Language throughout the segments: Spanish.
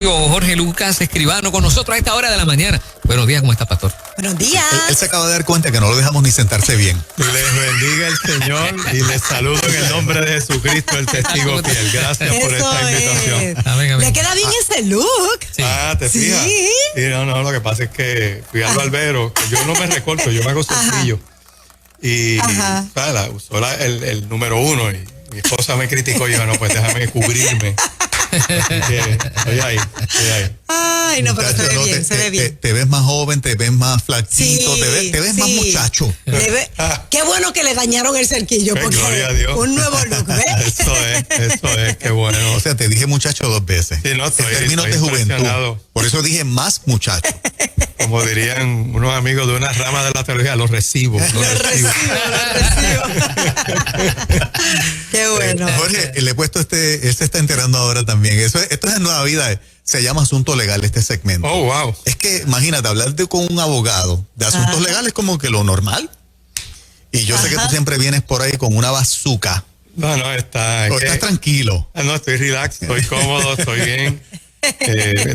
Jorge Lucas Escribano con nosotros a esta hora de la mañana. Buenos días, ¿cómo está, pastor? Buenos días. Él se acaba de dar cuenta que no lo dejamos ni sentarse bien. Les bendiga el Señor y les saludo en el nombre de Jesucristo, el testigo fiel. Gracias por esta invitación. Amén, amén. Le queda bien ese look. Sí. ¿te fijas? Sí. Sí, no, lo que pasa es que fui al barbero, que yo no me recorto, yo me hago sencillo. Y usó el número 1 y mi esposa me criticó y yo, no, pues déjame cubrirme. Estoy ahí. Ay, no, pero se ve bien, se ve bien. Te ves más joven, te ves más flaquito, Sí, te ves más muchacho. Qué bueno que le dañaron el cerquillo, porque gloria a Dios. un nuevo look, ¿ves? Eso es, qué bueno. O sea, te dije muchacho 2 veces. Sí, no, en términos de estoy juventud. impresionado. Por eso dije más muchacho. Como dirían unos amigos de una rama de la teología, los recibo. Lo recibo. Qué bueno. Jorge, le he puesto él se está enterando ahora también. Esto es en Nueva Vida. Se llama Asunto Legal este segmento. Oh, wow. Es que imagínate, hablar con un abogado de asuntos legales como que lo normal. Y yo sé que tú siempre vienes por ahí con una bazooka. No, estás tranquilo. No, estoy relax, estoy cómodo, estoy bien.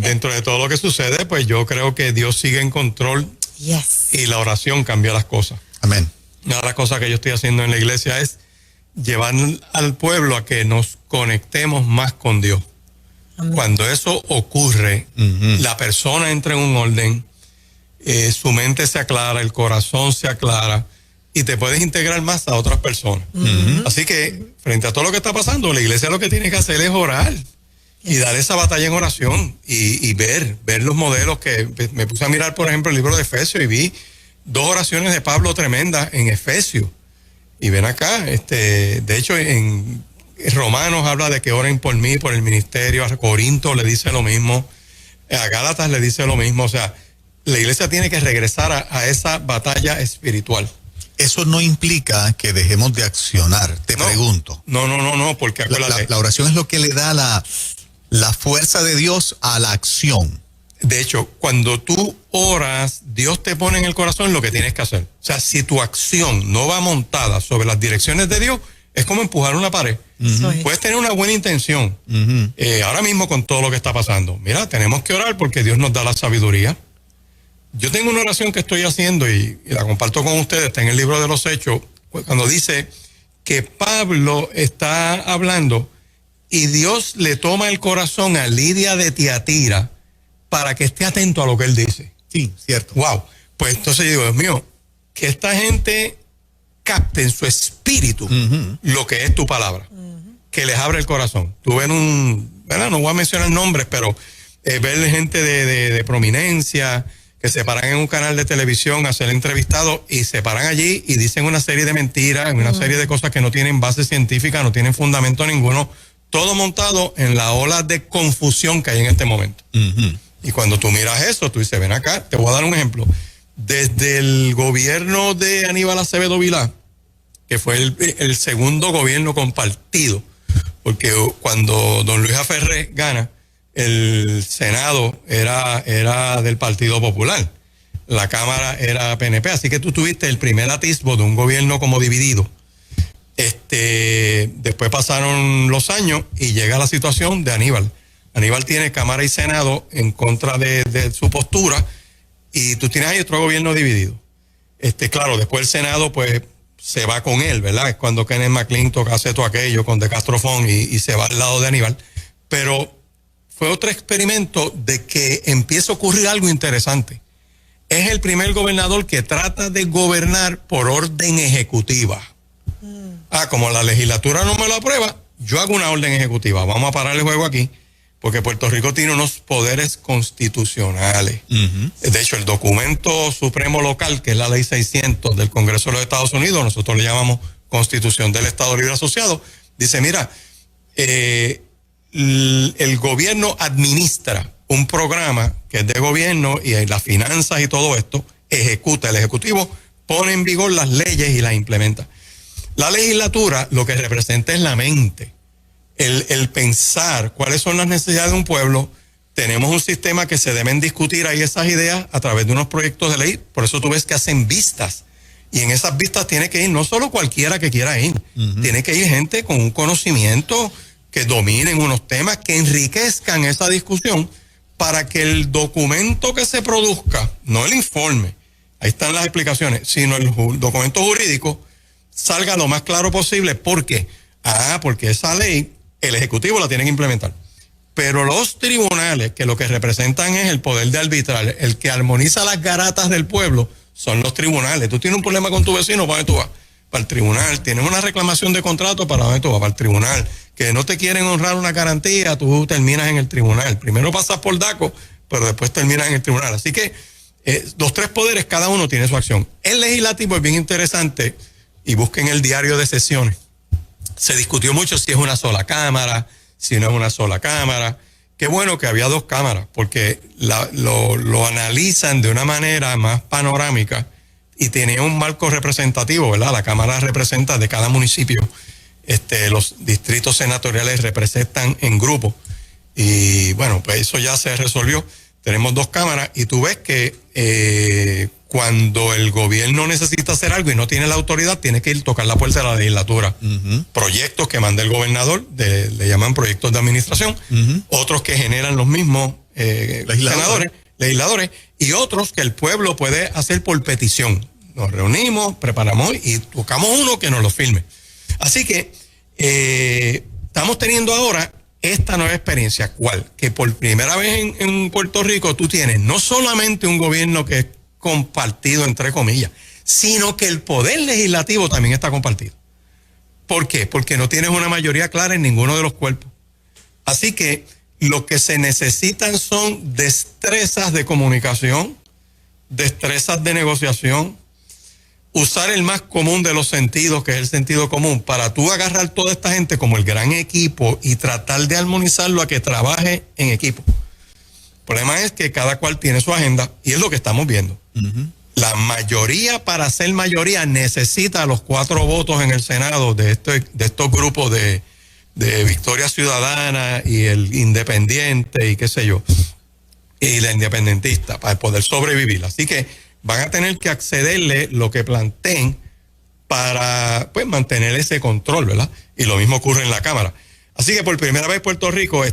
Dentro de todo lo que sucede, pues yo creo que Dios sigue en control. Yes. Y la oración cambia las cosas. Amén. Una de las cosas que yo estoy haciendo en la iglesia es llevar al pueblo a que nos conectemos más con Dios. Amén. Cuando eso ocurre, la persona entra en un orden, su mente se aclara, el corazón se aclara y te puedes integrar más a otras personas. Así que, frente a todo lo que está pasando, la iglesia lo que tiene que hacer es orar y dar esa batalla en oración y ver los modelos que me puse a mirar, por ejemplo, el libro de Efesios y vi 2 oraciones de Pablo tremendas en Efesios. Y ven acá, de hecho, en Romanos habla de que oren por mí, por el ministerio. A Corinto le dice lo mismo. A Gálatas le dice lo mismo. O sea, la iglesia tiene que regresar a esa batalla espiritual. Eso no implica que dejemos de accionar, te pregunto. No, porque acuérdate. La oración es lo que le da la fuerza de Dios a la acción. De hecho, cuando tú oras, Dios te pone en el corazón lo que tienes que hacer. O sea, si tu acción no va montada sobre las direcciones de Dios, es como empujar una pared. Puedes tener una buena intención. Ahora mismo con todo lo que está pasando. Mira, tenemos que orar porque Dios nos da la sabiduría. Yo tengo una oración que estoy haciendo y la comparto con ustedes. Está en el libro de los Hechos, cuando dice que Pablo está hablando y Dios le toma el corazón a Lidia de Tiatira para que esté atento a lo que él dice. Sí, cierto. Wow. Pues entonces yo digo, Dios mío, que esta gente capte en su espíritu lo que es tu palabra, que les abre el corazón. Tú ves ¿verdad? No voy a mencionar nombres, pero ver gente de prominencia que se paran en un canal de televisión a ser entrevistados y se paran allí y dicen una serie de mentiras, una serie de cosas que no tienen base científica, no tienen fundamento ninguno, todo montado en la ola de confusión que hay en este momento. Y cuando tú miras eso, tú dices, ven acá, te voy a dar un ejemplo. Desde el gobierno de Aníbal Acevedo Vilá, que fue el segundo gobierno compartido, porque cuando don Luis Aferré gana, el Senado era del Partido Popular, la Cámara era PNP, así que tú tuviste el primer atisbo de un gobierno como dividido. Después pasaron los años y llega la situación de Aníbal. Aníbal tiene Cámara y Senado en contra de su postura y tú tienes ahí otro gobierno dividido. Claro, después el Senado pues se va con él, ¿verdad? Es cuando Kenneth McClintock hace todo aquello con De Castrofón y se va al lado de Aníbal. Pero fue otro experimento de que empieza a ocurrir algo interesante. Es el primer gobernador que trata de gobernar por orden ejecutiva. Como la legislatura no me lo aprueba, yo hago una orden ejecutiva. Vamos a parar el juego aquí, porque Puerto Rico tiene unos poderes constitucionales. De hecho, el documento supremo local, que es la ley 600 del Congreso de los Estados Unidos, nosotros le llamamos Constitución del Estado Libre Asociado, dice, mira, el gobierno administra un programa que es de gobierno y las finanzas y todo esto, ejecuta, el Ejecutivo pone en vigor las leyes y las implementa. La legislatura lo que representa es la mente, el pensar cuáles son las necesidades de un pueblo. Tenemos un sistema que se deben discutir ahí esas ideas a través de unos proyectos de ley, por eso tú ves que hacen vistas, y en esas vistas tiene que ir no solo cualquiera que quiera ir, tiene que ir gente con un conocimiento, que dominen unos temas, que enriquezcan esa discusión, para que el documento que se produzca, no el informe, ahí están las explicaciones, sino el documento jurídico salga lo más claro posible. ¿Por qué? Porque esa ley el Ejecutivo la tiene que implementar. Pero los tribunales, que lo que representan es el poder de arbitrar, el que armoniza las garatas del pueblo, son los tribunales. Tú tienes un problema con tu vecino, ¿para dónde tú vas? Para el tribunal. Tienes una reclamación de contrato, ¿para dónde tú vas? Para el tribunal. Que no te quieren honrar una garantía, tú terminas en el tribunal. Primero pasas por DACO, pero después terminas en el tribunal. Así que los tres poderes, cada uno tiene su acción. El legislativo es bien interesante, y busquen el diario de sesiones. Se discutió mucho si es una sola cámara, si no es una sola cámara. Qué bueno que había dos cámaras, porque lo analizan de una manera más panorámica y tenía un marco representativo, ¿verdad? La Cámara representa de cada municipio. Los distritos senatoriales representan en grupo. Y bueno, pues eso ya se resolvió. Tenemos dos cámaras y tú ves que cuando el gobierno necesita hacer algo y no tiene la autoridad, tiene que ir a tocar la puerta de la legislatura. Proyectos que manda el gobernador, le llaman proyectos de administración, otros que generan los mismos legisladores, y otros que el pueblo puede hacer por petición. Nos reunimos, preparamos y tocamos uno que nos lo firme. Así que estamos teniendo ahora esta nueva experiencia. ¿Cuál? Que por primera vez en Puerto Rico tú tienes no solamente un gobierno que es compartido, entre comillas, sino que el poder legislativo también está compartido. ¿Por qué? Porque no tienes una mayoría clara en ninguno de los cuerpos. Así que lo que se necesitan son destrezas de comunicación, destrezas de negociación, usar el más común de los sentidos, que es el sentido común, para tú agarrar toda esta gente como el gran equipo y tratar de armonizarlo a que trabaje en equipo. El problema es que cada cual tiene su agenda y es lo que estamos viendo. La mayoría, para ser mayoría, necesita los 4 votos en el Senado de estos grupos de Victoria Ciudadana y el Independiente y qué sé yo, y la independentista, para poder sobrevivir. Así que van a tener que accederle lo que planteen para pues mantener ese control, ¿verdad? Y lo mismo ocurre en la Cámara. Así que por primera vez Puerto Rico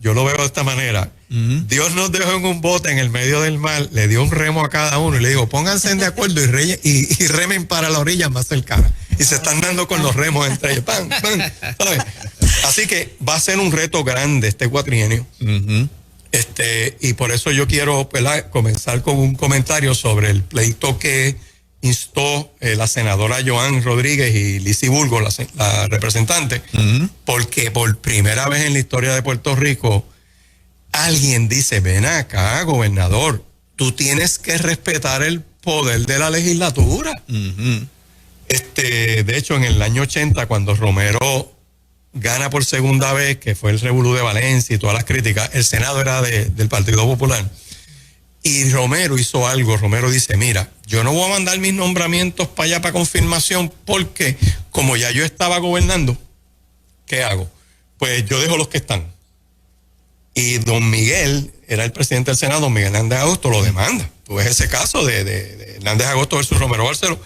yo lo veo de esta manera. Dios nos dejó en un bote en el medio del mar, le dio un remo a cada uno y le dijo, pónganse de acuerdo y remen para la orilla más cercana. Y se están dando con los remos entre ellos. ¡Pam, pam! ¿Sabes? Así que va a ser un reto grande este cuatrienio. Y por eso yo quiero, ¿verdad?, comenzar con un comentario sobre el pleito que instó la senadora Joan Rodríguez y Lizy Burgos, la representante, porque por primera vez en la historia de Puerto Rico alguien dice, ven acá, gobernador, tú tienes que respetar el poder de la legislatura. De hecho, en el año 80, cuando Romero gana por segunda vez, que fue el revolú de Valencia y todas las críticas, el Senado era del Partido Popular. Y Romero hizo algo. Romero dice, mira, yo no voy a mandar mis nombramientos para allá para confirmación porque como ya yo estaba gobernando, ¿qué hago? Pues yo dejo los que están. Y don Miguel, era el presidente del Senado, don Miguel Hernández Agosto, lo demanda. Tú ves ese caso de Hernández Agosto versus Romero Barceló.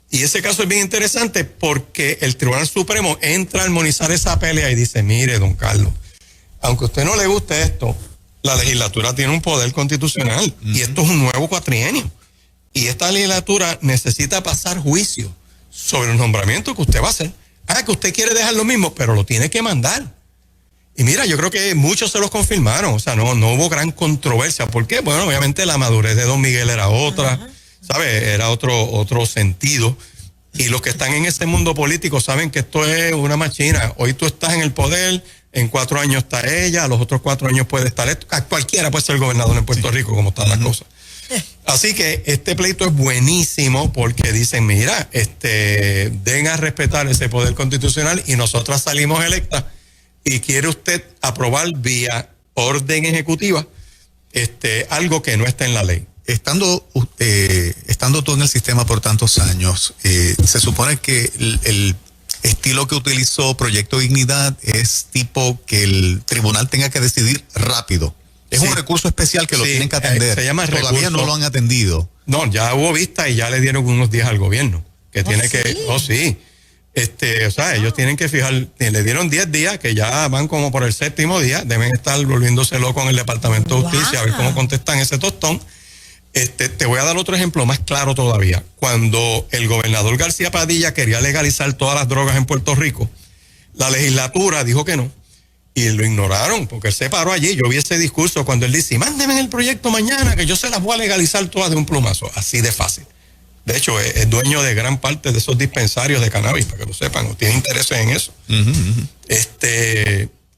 Y ese caso es bien interesante porque el Tribunal Supremo entra a armonizar esa pelea y dice, mire, don Carlos, aunque a usted no le guste esto, la legislatura tiene un poder constitucional y esto es un nuevo cuatrienio. Y esta legislatura necesita pasar juicio sobre el nombramiento que usted va a hacer. Que usted quiere dejar lo mismo, pero lo tiene que mandar. Y mira, yo creo que muchos se los confirmaron, o sea, no hubo gran controversia. ¿Por qué? Bueno, obviamente la madurez de don Miguel era otra, ¿sabes? Era otro sentido. Y los que están en ese mundo político saben que esto es una machina. Hoy tú estás en el poder, en 4 años está ella, a los otros 4 años puede estar esto. Cualquiera puede ser gobernador en Puerto Rico, como están las cosas. Así que este pleito es buenísimo porque dicen, mira, den a respetar ese poder constitucional y nosotras salimos electas y quiere usted aprobar vía orden ejecutiva algo que no está en la ley. Estando tú en el sistema por tantos años, se supone que el estilo que utilizó Proyecto Dignidad es tipo que el tribunal tenga que decidir rápido. Es un recurso especial que lo tienen que atender. Se llama Todavía recurso, no lo han atendido. No, ya hubo vista y ya le dieron unos días al gobierno. Que tiene que... sí. O sea, ellos tienen que fijar, le dieron 10 días, que ya van como por el 7º día, deben estar volviéndose locos en el Departamento de Justicia, a ver cómo contestan ese tostón. Te voy a dar otro ejemplo más claro todavía. Cuando el gobernador García Padilla quería legalizar todas las drogas en Puerto Rico, la legislatura dijo que no. Y lo ignoraron, porque él se paró allí. Yo vi ese discurso cuando él dice, mándenme el proyecto mañana, que yo se las voy a legalizar todas de un plumazo. Así de fácil. De hecho, es dueño de gran parte de esos dispensarios de cannabis, para que lo sepan, o tiene intereses en eso.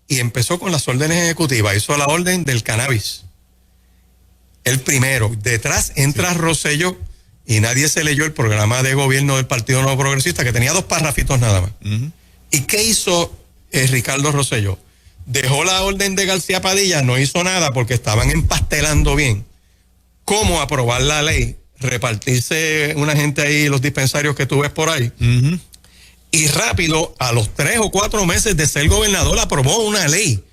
Y empezó con las órdenes ejecutivas, hizo la orden del cannabis. El primero, detrás entra Rosselló, y nadie se leyó el programa de gobierno del Partido Nuevo Progresista, que tenía 2 párrafitos nada más. ¿Y qué hizo Ricardo Rosselló? Dejó la orden de García Padilla, no hizo nada porque estaban empastelando bien cómo aprobar la ley, repartirse una gente ahí, los dispensarios que tú ves por ahí. Y rápido, a los 3 o 4 meses de ser gobernador, aprobó una ley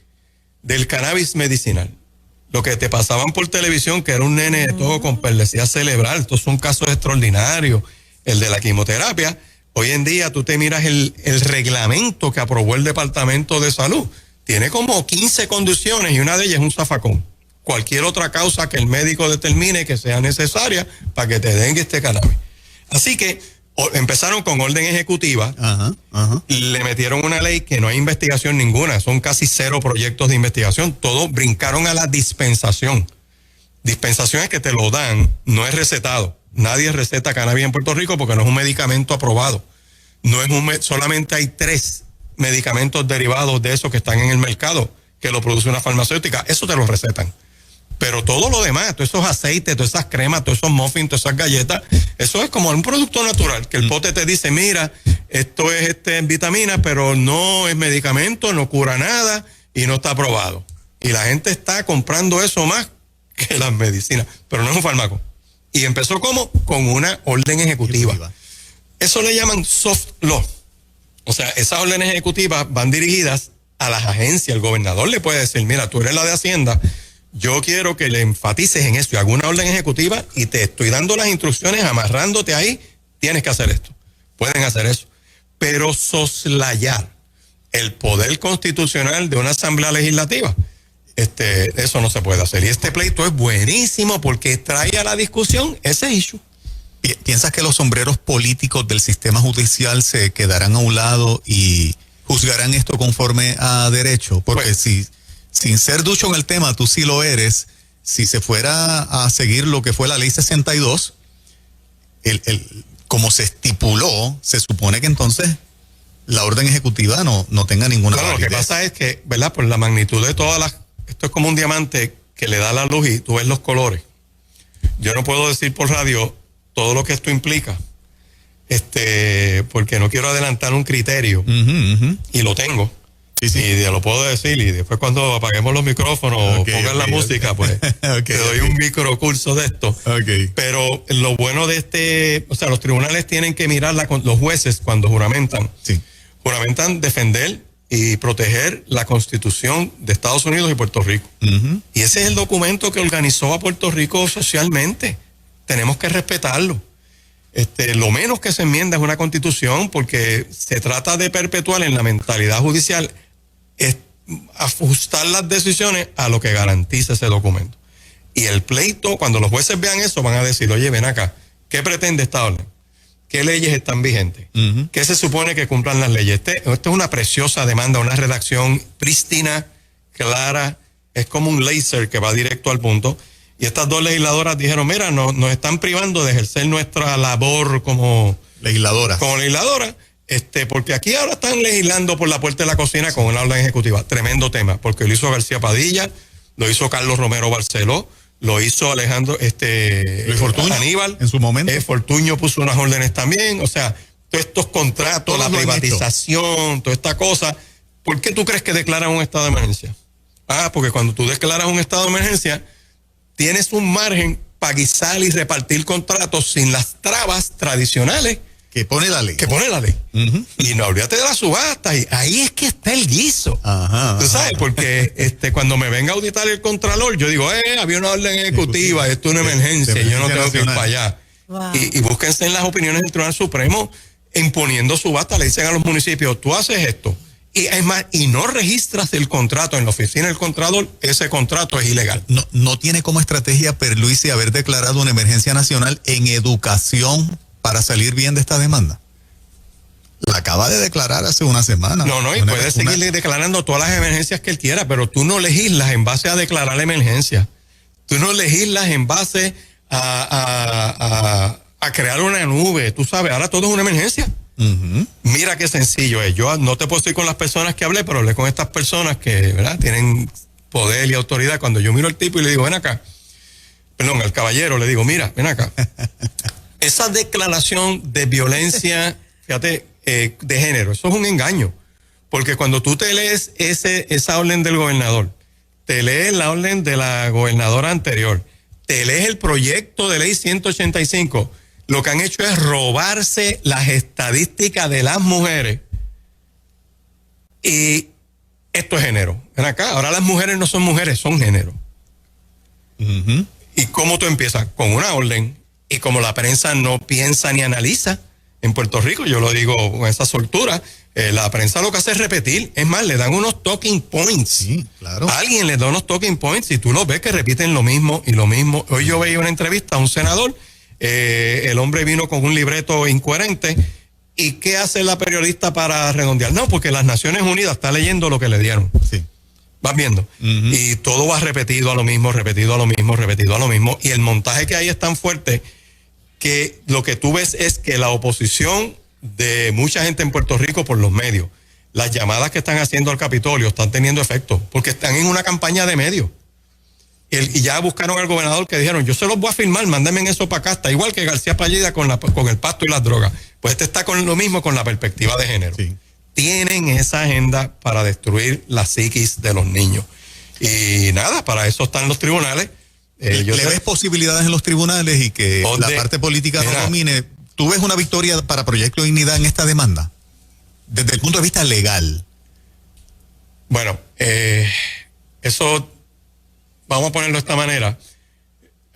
del cannabis medicinal. Lo que te pasaban por televisión, que era un nene todo con perlesía cerebral, estos son casos extraordinarios, el de la quimioterapia. Hoy en día tú te miras el reglamento que aprobó el Departamento de Salud. Tiene como 15 condiciones y una de ellas es un zafacón. Cualquier otra causa que el médico determine que sea necesaria para que te den este cannabis. Así que empezaron con orden ejecutiva, le metieron una ley que no hay investigación ninguna, son casi 0 proyectos de investigación, todos brincaron a la dispensación. Dispensación es que te lo dan, no es recetado. Nadie receta cannabis en Puerto Rico porque no es un medicamento aprobado. No es solamente hay 3 medicamentos derivados de eso que están en el mercado, que lo produce una farmacéutica, eso te lo recetan. Pero todo lo demás, todos esos aceites, todas esas cremas, todos esos muffins, todas esas galletas, eso es como un producto natural, que el pote te dice, mira, esto es vitaminas, pero no es medicamento, no cura nada y no está aprobado. Y la gente está comprando eso más que las medicinas, pero no es un fármaco. Y empezó ¿cómo? Con una orden ejecutiva. Eso le llaman soft law. O sea, esas órdenes ejecutivas van dirigidas a las agencias. El gobernador le puede decir, mira, tú eres la de Hacienda, yo quiero que le enfatices en esto y hago una orden ejecutiva y te estoy dando las instrucciones, amarrándote ahí, tienes que hacer esto. Pueden hacer eso. Pero soslayar el poder constitucional de una asamblea legislativa, eso no se puede hacer. Y este pleito es buenísimo porque trae a la discusión ese issue. ¿Piensas que los sombreros políticos del sistema judicial se quedarán a un lado y juzgarán esto conforme a derecho? Porque pues, si sin ser ducho en el tema, tú sí lo eres, si se fuera a seguir lo que fue la ley 62, como se estipuló, se supone que entonces la orden ejecutiva no tenga ninguna validez. Lo que pasa es que, ¿verdad? Por la magnitud de todas las... Esto es como un diamante que le da la luz y tú ves los colores. Yo no puedo decir por radio todo lo que esto implica, porque no quiero adelantar un criterio, y lo tengo. Sí. Y lo puedo decir, y después cuando apaguemos los micrófonos, pongan la música, pues te doy un microcurso de esto. Pero lo bueno de o sea, los tribunales tienen que mirar, los jueces cuando juramentan, juramentan defender y proteger la Constitución de Estados Unidos y Puerto Rico. Y ese es el documento que organizó a Puerto Rico socialmente. Tenemos que respetarlo. Lo menos que se enmienda es una Constitución, porque se trata de perpetuar en la mentalidad judicial, ajustar las decisiones a lo que garantiza ese documento. Y el pleito, cuando los jueces vean eso, van a decir, oye, ven acá, ¿qué pretende esta orden? ¿Qué leyes están vigentes? ¿Qué se supone que cumplan las leyes? Esto es una preciosa demanda, una redacción prístina, clara, es como un láser que va directo al punto. Y estas 2 legisladoras dijeron, mira, nos están privando de ejercer nuestra labor como legisladoras. Porque aquí ahora están legislando por la puerta de la cocina con una orden ejecutiva. Tremendo tema, porque lo hizo García Padilla, lo hizo Carlos Romero Barceló, lo hizo Alejandro, Luis Fortuño, Aníbal. En su momento. Fortuño puso unas órdenes también. O sea, todos estos contratos, la privatización, toda esta cosa. ¿Por qué tú crees que declaran un estado de emergencia? Porque cuando tú declaras un estado de emergencia, tienes un margen para guisar y repartir contratos sin las trabas tradicionales que pone la ley. Y no olvídate de la subasta, y ahí es que está el guiso. Tú sabes, porque cuando me venga a auditar el contralor, yo digo, había una orden ejecutiva, esto es una emergencia, yo no tengo que ir para allá. Y búsquense en las opiniones del Tribunal Supremo, imponiendo subasta, le dicen a los municipios, tú haces esto, y es más, y no registras el contrato en la oficina del Contralor, ese contrato es ilegal. No tiene como estrategia Pierluisi haber declarado una emergencia nacional en educación para salir bien de esta demanda. La acaba de declarar hace una semana. No, y puede seguir declarando todas las emergencias que él quiera, pero tú no legislas en base a declarar la emergencia. Tú no legislas en base a crear una nube. Tú sabes, ahora todo es una emergencia. Uh-huh. Mira qué sencillo es. Yo no te puedo decir con las personas que hablé, pero hablé con estas personas que, ¿verdad?, tienen poder y autoridad. Cuando yo miro al tipo y le digo, ven acá, perdón, al caballero le digo, mira, ven acá. Esa declaración de violencia, fíjate, de género, eso es un engaño. Porque cuando tú te lees esa orden del gobernador, te lees la orden de la gobernadora anterior, te lees el proyecto de ley 185, lo que han hecho es robarse las estadísticas de las mujeres. Y esto es género. Ven acá, ahora las mujeres no son mujeres, son género. Uh-huh. ¿Y cómo tú empiezas? Con una orden. Y como la prensa no piensa ni analiza, en Puerto Rico, yo lo digo con esa soltura, la prensa lo que hace es repetir. Es más, le dan unos talking points. Sí, claro. A alguien le da unos talking points y tú lo ves que repiten lo mismo y lo mismo. Hoy yo veía una entrevista a un senador, el hombre vino con un libreto incoherente. ¿Y qué hace la periodista para redondear? No, porque las Naciones Unidas está leyendo lo que le dieron. Sí. Vas viendo. Uh-huh. Y todo va repetido a lo mismo, repetido a lo mismo, repetido a lo mismo. Y el montaje que hay es tan fuerte que lo que tú ves es que la oposición de mucha gente en Puerto Rico por los medios, las llamadas que están haciendo al Capitolio están teniendo efecto, porque están en una campaña de medios. Y ya buscaron al gobernador que dijeron, yo se los voy a firmar, mándenme eso para acá. Está igual que García Pallida con el pasto y las drogas. Pues este está con lo mismo con la perspectiva de género. Sí. Tienen esa agenda para destruir la psiquis de los niños. Y nada, para eso están los tribunales. ¿Le ves posibilidades en los tribunales y que la parte política no domine? ¿Tú ves una victoria para Proyecto Dignidad en esta demanda? Desde el punto de vista legal. Bueno, eso, vamos a ponerlo de esta manera.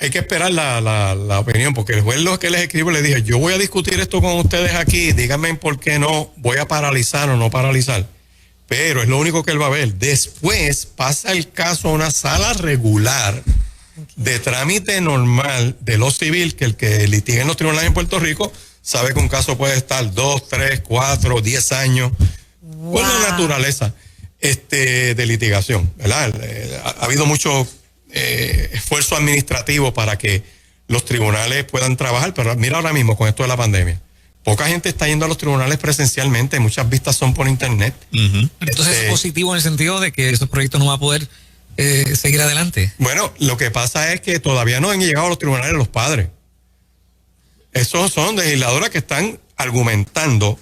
Hay que esperar la opinión, porque el juez lo que les escribo le dije, yo voy a discutir esto con ustedes aquí, díganme por qué no voy a paralizar o no paralizar. Pero es lo único que él va a ver. Después pasa el caso a una sala regular de trámite normal de lo civil, que el que litiga en los tribunales en Puerto Rico sabe que un caso puede estar 2, 3, 4, 10 años. Wow. Por la naturaleza de litigación, ¿verdad? Ha habido mucho esfuerzo administrativo para que los tribunales puedan trabajar, pero mira ahora mismo con esto de la pandemia. Poca gente está yendo a los tribunales presencialmente, muchas vistas son por internet. Uh-huh. Entonces es positivo en el sentido de que esos proyectos no van a poder seguir adelante. Bueno, lo que pasa es que todavía no han llegado a los tribunales los padres. Esos son legisladoras que están argumentando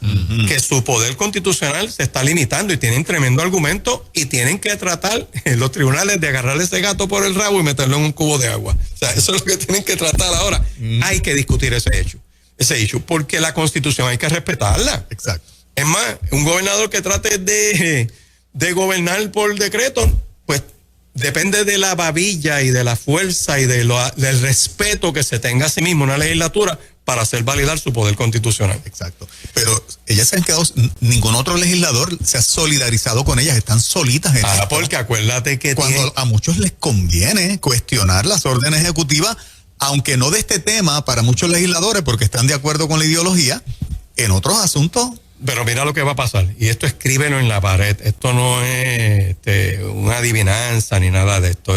que su poder constitucional se está limitando y tienen tremendo argumento y tienen que tratar en los tribunales de agarrar ese gato por el rabo y meterlo en un cubo de agua. O sea, eso es lo que tienen que tratar ahora. Hay que discutir ese hecho, porque la Constitución hay que respetarla. Exacto. Es más, un gobernador que trate de gobernar por decreto, pues depende de la babilla y de la fuerza y del respeto que se tenga a sí mismo una legislatura para hacer validar su poder constitucional. Exacto. Pero ellas se han quedado, ningún otro legislador se ha solidarizado con ellas, están solitas en esto. Porque acuérdate que cuando a muchos les conviene cuestionar las órdenes ejecutivas, aunque no de este tema para muchos legisladores, porque están de acuerdo con la ideología, en otros asuntos. Pero mira lo que va a pasar, y esto escríbelo en la pared, esto no es una adivinanza ni nada de esto,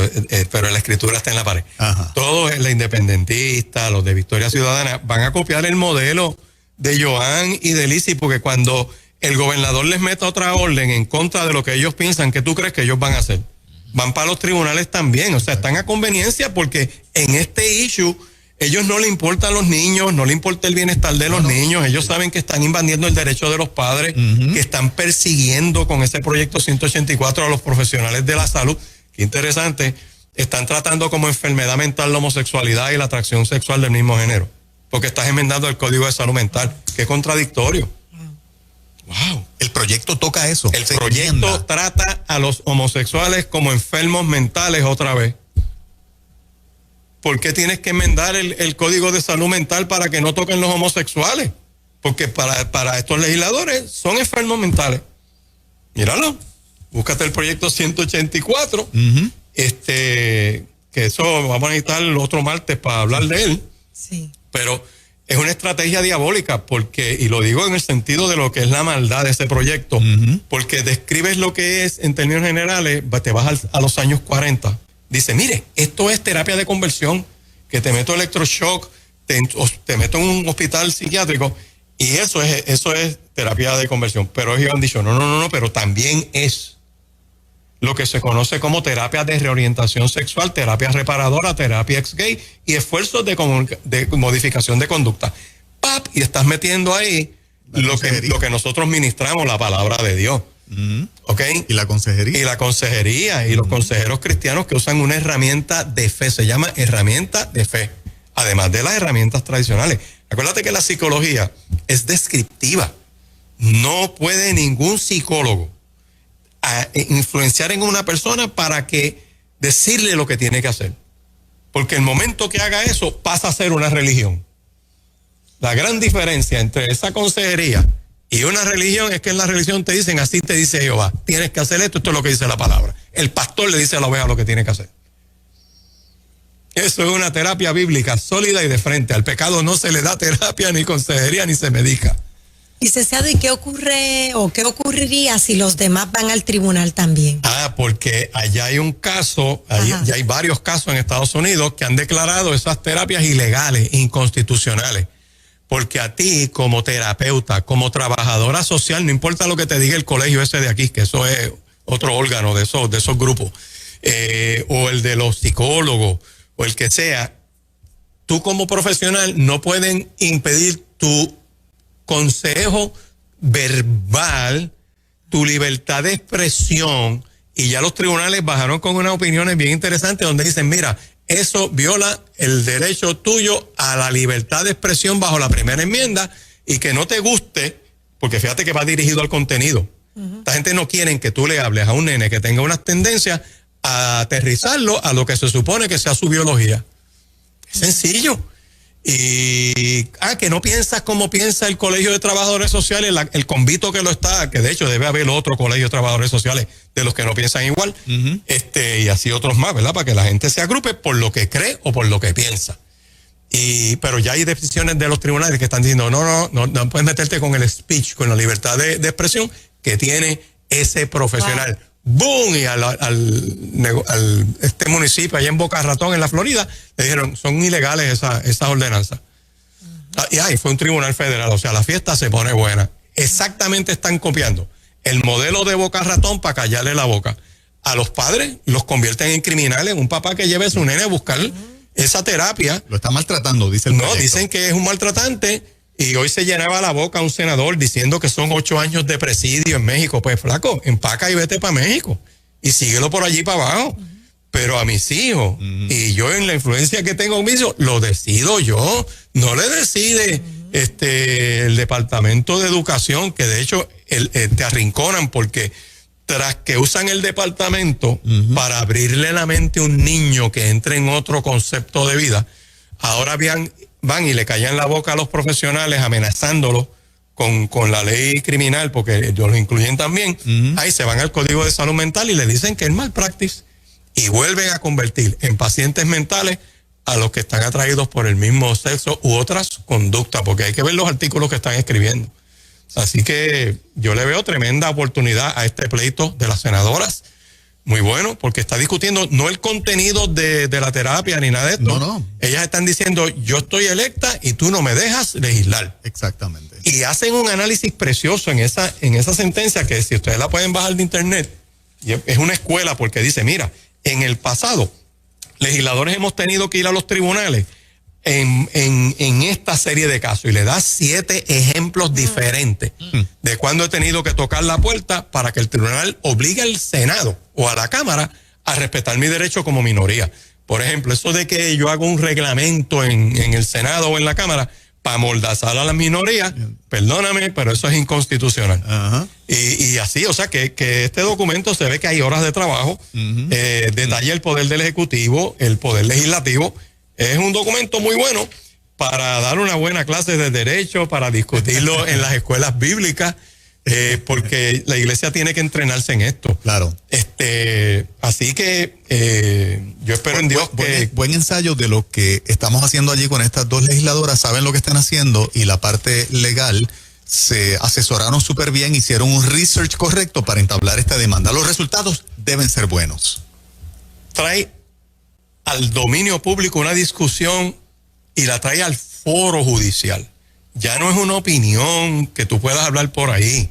pero la escritura está en la pared. Ajá. Todos los independentistas, los de Victoria Ciudadana, van a copiar el modelo de Joan y de Lisi, porque cuando el gobernador les meta otra orden en contra de lo que ellos piensan, ¿qué tú crees que ellos van a hacer? Van para los tribunales también, o sea, están a conveniencia porque en este issue ellos no le importan los niños, no le importa el bienestar de los niños, ellos saben que están invadiendo el derecho de los padres, que están persiguiendo con ese proyecto 184 a los profesionales de la salud. Qué interesante, están tratando como enfermedad mental la homosexualidad y la atracción sexual del mismo género, porque estás enmendando el Código de Salud Mental. Qué contradictorio. Wow. El proyecto toca eso. El proyecto trata a los homosexuales como enfermos mentales otra vez. ¿Por qué tienes que enmendar el Código de Salud Mental para que no toquen los homosexuales? Porque para estos legisladores son enfermos mentales. Míralo, búscate el proyecto 184, que eso vamos a necesitar el otro martes para hablar de él. Sí. Pero es una estrategia diabólica porque, y lo digo en el sentido de lo que es la maldad de ese proyecto, porque describes lo que es en términos generales, te vas a los años 40. Dice, mire, esto es terapia de conversión, que te meto electroshock, te meto en un hospital psiquiátrico, y eso es terapia de conversión. Pero ellos han dicho, no, pero también es lo que se conoce como terapia de reorientación sexual, terapia reparadora, terapia ex-gay y esfuerzos de modificación de conducta. ¡Pap! Y estás metiendo ahí lo que nosotros ministramos, la palabra de Dios. ¿Ok? Y la consejería. Y la consejería. Y los consejeros cristianos que usan una herramienta de fe. Se llama herramienta de fe. Además de las herramientas tradicionales. Acuérdate que la psicología es descriptiva. No puede ningún psicólogo influenciar en una persona para que decirle lo que tiene que hacer. Porque el momento que haga eso pasa a ser una religión. La gran diferencia entre esa consejería y una religión es que en la religión te dicen, así te dice Jehová, tienes que hacer esto es lo que dice la palabra. El pastor le dice a la oveja lo que tiene que hacer. Eso es una terapia bíblica sólida y de frente. Al pecado no se le da terapia, ni consejería, ni se medica. Licenciado, ¿y qué ocurre o qué ocurriría si los demás van al tribunal también? Porque allá hay un caso, ya hay varios casos en Estados Unidos que han declarado esas terapias ilegales, inconstitucionales. Porque a ti, como terapeuta, como trabajadora social, no importa lo que te diga el colegio ese de aquí, que eso es otro órgano de esos grupos, o el de los psicólogos, o el que sea, tú como profesional no pueden impedir tu consejo verbal, tu libertad de expresión, y ya los tribunales bajaron con unas opiniones bien interesantes donde dicen, mira, eso viola el derecho tuyo a la libertad de expresión bajo la primera enmienda, y que no te guste, porque fíjate que va dirigido al contenido. Esta gente no quiere que tú le hables a un nene que tenga unas tendencias a aterrizarlo a lo que se supone que sea su biología. Es sencillo. Y que no piensas como piensa el Colegio de Trabajadores Sociales, el convito que lo está, que de hecho debe haber otro Colegio de Trabajadores Sociales de los que no piensan igual, y así otros más, ¿verdad? Para que la gente se agrupe por lo que cree o por lo que piensa. Pero ya hay decisiones de los tribunales que están diciendo, no puedes meterte con el speech, con la libertad de expresión que tiene ese profesional. ¡Boom! Y este municipio allá en Boca Ratón, en la Florida, le dijeron, son ilegales esas ordenanzas. Y fue un tribunal federal, o sea, la fiesta se pone buena. Exactamente están copiando el modelo de Boca Ratón para callarle la boca. A los padres los convierten en criminales. Un papá que lleve a su nene a buscar esa terapia. Lo está maltratando, dice el proyecto. No, dicen que es un maltratante. Y hoy se llenaba la boca un senador diciendo que son 8 años de presidio en México. Pues flaco, empaca y vete para México. Y síguelo por allí para abajo. Pero a mis hijos, y yo en la influencia que tengo en mis hijos, lo decido yo. No le decide el Departamento de Educación, que de hecho te arrinconan porque tras que usan el departamento para abrirle la mente a un niño que entre en otro concepto de vida, ahora van y le callan la boca a los profesionales amenazándolos con la ley criminal, porque ellos lo incluyen también. Ahí se van al Código de Salud Mental y le dicen que es malpractice y vuelven a convertir en pacientes mentales a los que están atraídos por el mismo sexo u otras conductas, porque hay que ver los artículos que están escribiendo. Así que yo le veo tremenda oportunidad a este pleito de las senadoras. Muy bueno, porque está discutiendo no el contenido de la terapia ni nada de esto. No. Ellas están diciendo, yo estoy electa y tú no me dejas legislar. Exactamente. Y hacen un análisis precioso en esa sentencia, que si ustedes la pueden bajar de internet, es una escuela, porque dice, mira, en el pasado, legisladores hemos tenido que ir a los tribunales en esta serie de casos, y le da 7 ejemplos diferentes de cuando he tenido que tocar la puerta para que el tribunal obligue al Senado o a la Cámara a respetar mi derecho como minoría. Por ejemplo, eso de que yo hago un reglamento en el Senado o en la Cámara para amordazar a las minorías, perdóname, pero eso es inconstitucional. Y así, o sea, que este documento se ve que hay horas de trabajo, detalla el poder del Ejecutivo, el poder legislativo. Es un documento muy bueno, para dar una buena clase de derecho, para discutirlo en las escuelas bíblicas, porque la iglesia tiene que entrenarse en esto. Claro. Así que yo espero en Dios que... Buen ensayo de lo que estamos haciendo allí con estas dos legisladoras, saben lo que están haciendo y la parte legal se asesoraron súper bien, hicieron un research correcto para entablar esta demanda. Los resultados deben ser buenos. Trae al dominio público una discusión y la trae al foro judicial. Ya no es una opinión que tú puedas hablar por ahí.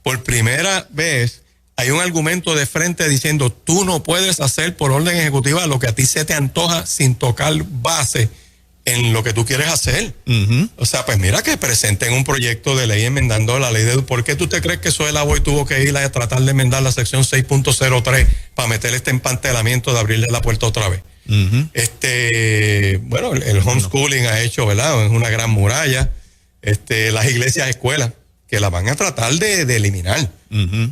Por primera vez hay un argumento de frente diciendo tú no puedes hacer por orden ejecutiva lo que a ti se te antoja sin tocar base en lo que tú quieres hacer. O sea, pues mira que presenten un proyecto de ley enmendando la ley de... ¿Por qué tú te crees que Zoela Boy tuvo que ir a tratar de enmendar la sección 6.03 para meter este empantelamiento de abrirle la puerta otra vez? Bueno, el homeschooling ha hecho, ¿verdad? Es una gran muralla. Las iglesias escuelas que la van a tratar de eliminar.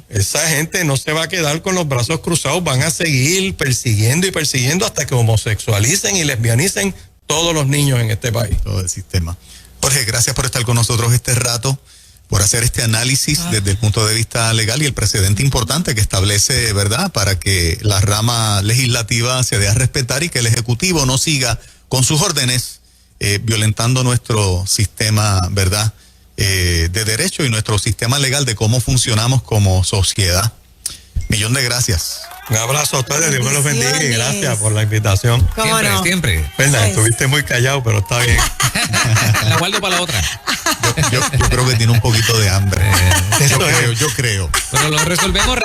Esa gente no se va a quedar con los brazos cruzados, van a seguir persiguiendo y persiguiendo hasta que homosexualicen y lesbianicen todos los niños en este país. Todo el sistema. Jorge, gracias por estar con nosotros este rato, por hacer este análisis desde el punto de vista legal y el precedente importante que establece, ¿verdad?, para que la rama legislativa se dé a respetar y que el Ejecutivo no siga con sus órdenes violentando nuestro sistema, ¿verdad?, de derecho y nuestro sistema legal de cómo funcionamos como sociedad. Millón de gracias. Un abrazo a ustedes, Dios me los bendiga y gracias por la invitación. Siempre. Verdad, estuviste muy callado, pero está bien. La guardo para la otra. Yo creo que tiene un poquito de hambre. Yo creo. Pero lo resolvemos